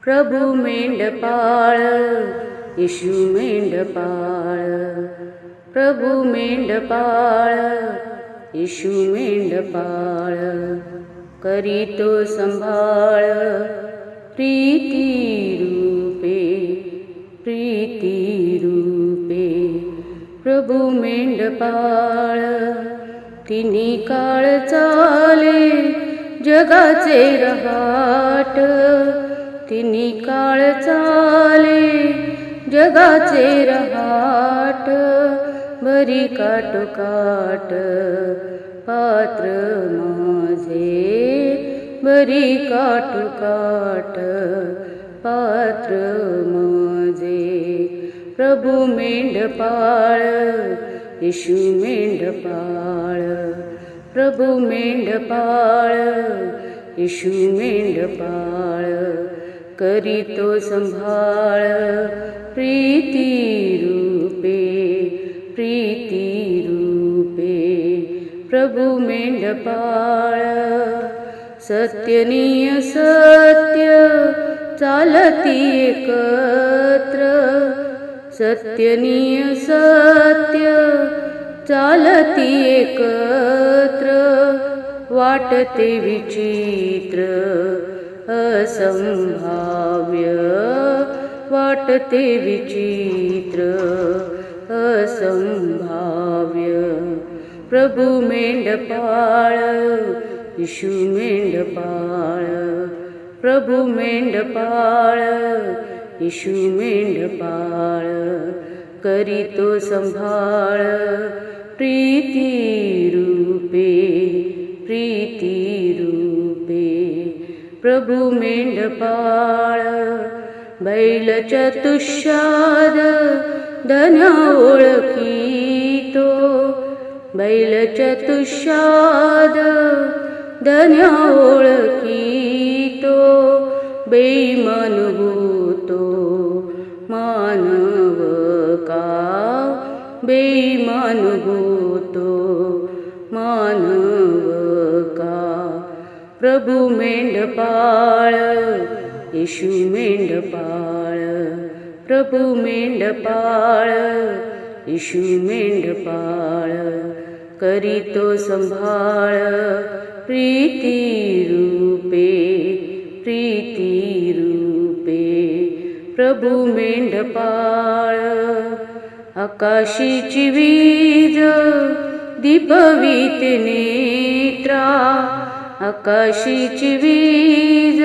प्रभू मेंढपाळ येशू मेंढपाळ, प्रभू मेंढपाळ येशू मेंढपाळ, करीतो संभाळ प्रीती रूपे, प्रीती रूपे. प्रभू मेंढपाळ तिन्ही काळ चाले जगाचे रहाट, तिन्ही काळ चाले जगाचे रहाट. बरी काटोकाट पात्र माझे, बरी काटोकाट पात्र माझे. प्रभू मेंढपाळ येशू मेंढपाळ, प्रभू मेंढपाळ येशू मेंढपाळ, करीतो संभाळ प्रीती रूपे, प्रीती रूपे. प्रभू मेंढपाळ सत्यनीय सत्य चालती एकत्र, सत्यनीय सत्य चालती एकत्र. वाटते विचित्र असंभाव्य, वाटते विचित्र असंभाव्य. प्रभू मेंढपाळ येशू मेंढपाळ, प्रभू मेंढपाळ येशू मेंढपाळ, करीतो संभाळ प्रीती रूपे, प्रीती रूपे. प्रभू मेंढपाळ बैल चतुष्पाद धन्य ओळखीतो, बैल चतुष्पाद धन्य ओळखीतो. बेईमान होतो मानव का, बेईमान होतो मानव का. प्रभू मेंढपाळ येशू मेंढपाळ, प्रभू मेंढपाळ येशू मेंढपाळ, करीतो संभाळ प्रीती रूपे, प्रीती रूपे. प्रभू मेंढपाळ आकाशीची वीज दीपवीत नेत्रा, आकाशीची वीज